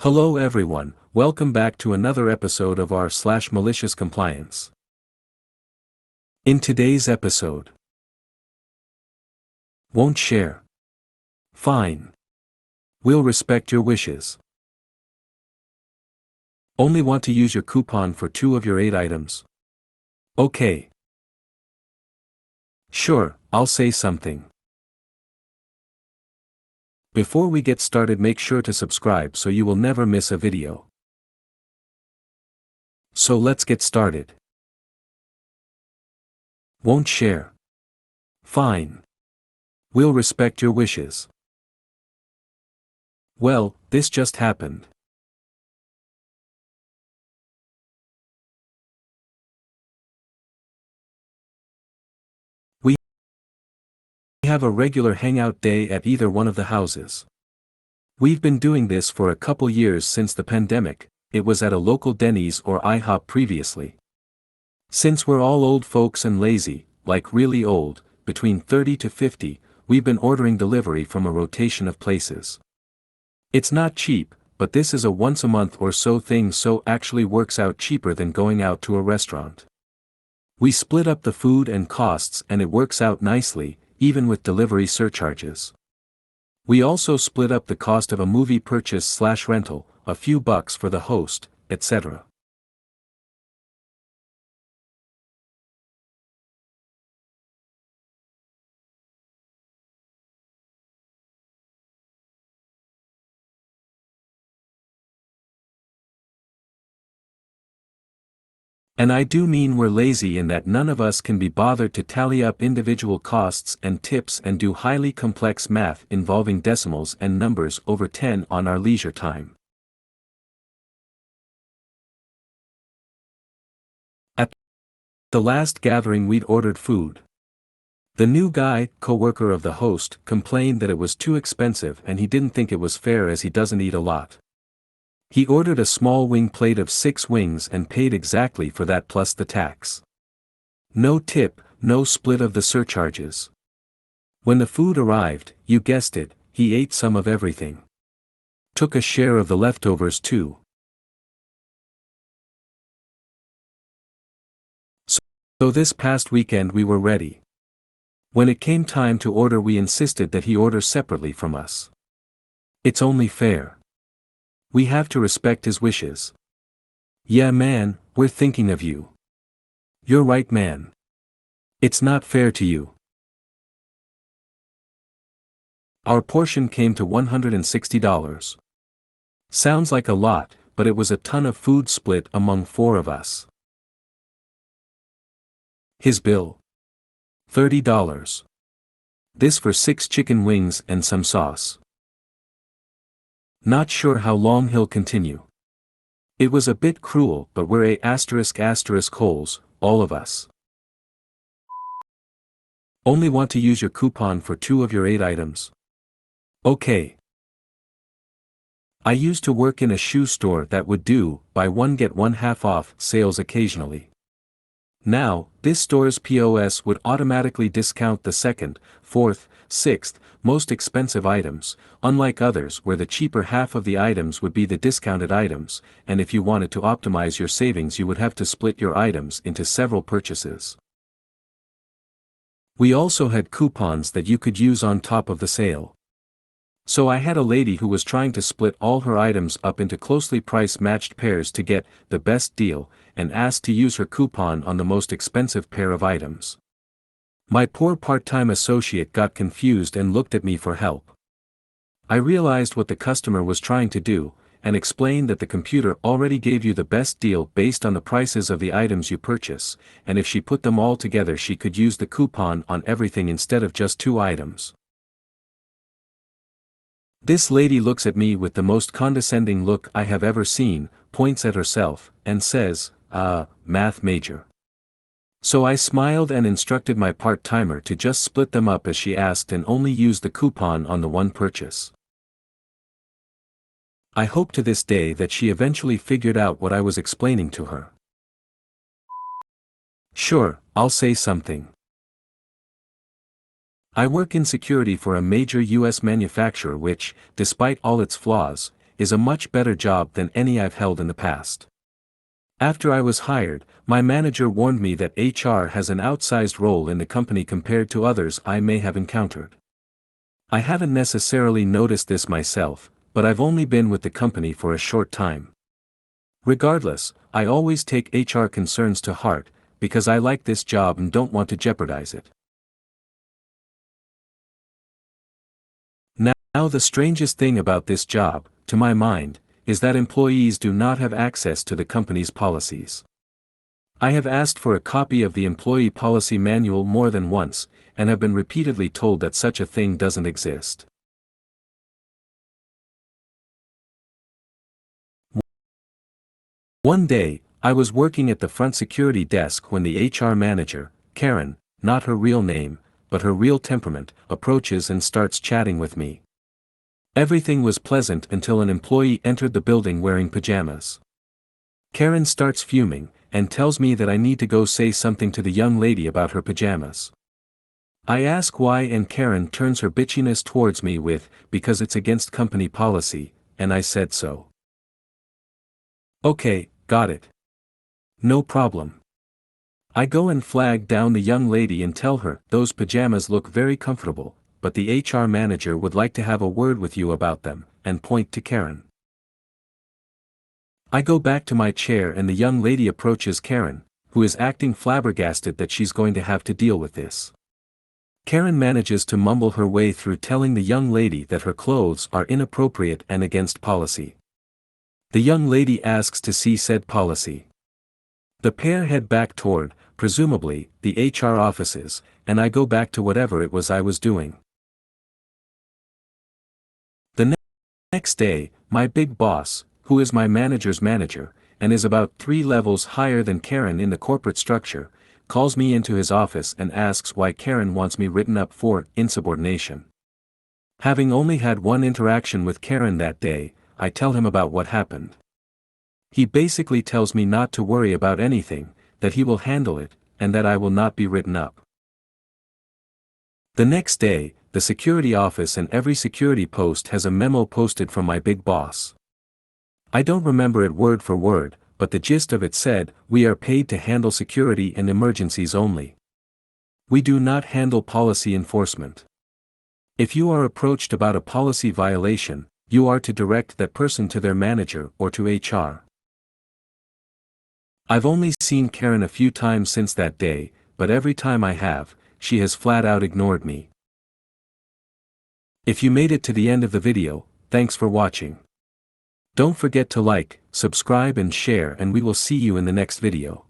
Hello everyone, welcome back to another episode of our /malicious compliance. In today's episode, won't share. Fine. We'll respect your wishes. Only want to use your coupon for 2 of your 8 items. Okay. Sure, I'll say something. Before we get started, make sure to subscribe so you will never miss a video. So let's get started. Won't share. Fine. We'll respect your wishes. Well, this just happened. We have a regular hangout day at either one of the houses. We've been doing this for a couple years since the pandemic. It was at a local Denny's or IHOP previously. Since we're all old folks and lazy, like really old, between 30 to 50, we've been ordering delivery from a rotation of places. It's not cheap, but this is a once a month or so thing, so actually works out cheaper than going out to a restaurant. We split up the food and costs and it works out nicely, even with delivery surcharges. We also split up the cost of a movie purchase/rental, a few bucks for the host, etc. And I do mean we're lazy in that none of us can be bothered to tally up individual costs and tips and do highly complex math involving decimals and numbers over 10 on our leisure time. At the last gathering we'd ordered food. The new guy, co-worker of the host, complained that it was too expensive and he didn't think it was fair as he doesn't eat a lot. He ordered a small wing plate of 6 wings and paid exactly for that plus the tax. No tip, no split of the surcharges. When the food arrived, you guessed it, he ate some of everything. Took a share of the leftovers too. So this past weekend we were ready. When it came time to order, we insisted that he order separately from us. It's only fair. We have to respect his wishes. Yeah man, we're thinking of you. You're right man. It's not fair to you. Our portion came to $160. Sounds like a lot, but it was a ton of food split among 4 of us. His bill? $30. This for 6 chicken wings and some sauce. Not sure how long he'll continue. It was a bit cruel, but we're *** holes, all of us. Only want to use your coupon for 2 of your 8 items. Okay. I used to work in a shoe store that would do buy one get one half off sales occasionally. Now, this store's POS would automatically discount the 2nd, 4th, 6th, most expensive items, unlike others where the cheaper half of the items would be the discounted items, and if you wanted to optimize your savings you would have to split your items into several purchases. We also had coupons that you could use on top of the sale. So I had a lady who was trying to split all her items up into closely price-matched pairs to get the best deal, and asked to use her coupon on the most expensive pair of items. My poor part-time associate got confused and looked at me for help. I realized what the customer was trying to do, and explained that the computer already gave you the best deal based on the prices of the items you purchase, and if she put them all together she could use the coupon on everything instead of just 2 items. This lady looks at me with the most condescending look I have ever seen, points at herself, and says, math major. So I smiled and instructed my part-timer to just split them up as she asked and only use the coupon on the one purchase. I hope to this day that she eventually figured out what I was explaining to her. Sure, I'll say something. I work in security for a major US manufacturer which, despite all its flaws, is a much better job than any I've held in the past. After I was hired, my manager warned me that HR has an outsized role in the company compared to others I may have encountered. I haven't necessarily noticed this myself, but I've only been with the company for a short time. Regardless, I always take HR concerns to heart, because I like this job and don't want to jeopardize it. Now the strangest thing about this job, to my mind, is that employees do not have access to the company's policies. I have asked for a copy of the employee policy manual more than once, and have been repeatedly told that such a thing doesn't exist. One day, I was working at the front security desk when the HR manager, Karen, not her real name, but her real temperament, approaches and starts chatting with me. Everything was pleasant until an employee entered the building wearing pajamas. Karen starts fuming, and tells me that I need to go say something to the young lady about her pajamas. I ask why, and Karen turns her bitchiness towards me with, "Because it's against company policy, and I said so." Okay, got it. No problem. I go and flag down the young lady and tell her, "Those pajamas look very comfortable, but the HR manager would like to have a word with you about them," and point to Karen. I go back to my chair and the young lady approaches Karen, who is acting flabbergasted that she's going to have to deal with this. Karen manages to mumble her way through telling the young lady that her clothes are inappropriate and against policy. The young lady asks to see said policy. The pair head back toward, presumably, the HR offices, and I go back to whatever it was I was doing. The next day, my big boss, who is my manager's manager, and is about 3 levels higher than Karen in the corporate structure, calls me into his office and asks why Karen wants me written up for insubordination. Having only had one interaction with Karen that day, I tell him about what happened. He basically tells me not to worry about anything, that he will handle it, and that I will not be written up. The next day, the security office and every security post has a memo posted from my big boss. I don't remember it word for word, but the gist of it said, "We are paid to handle security and emergencies only. We do not handle policy enforcement. If you are approached about a policy violation, you are to direct that person to their manager or to HR." I've only seen Karen a few times since that day, but every time I have, she has flat out ignored me. If you made it to the end of the video, thanks for watching. Don't forget to like, subscribe and share, and we will see you in the next video.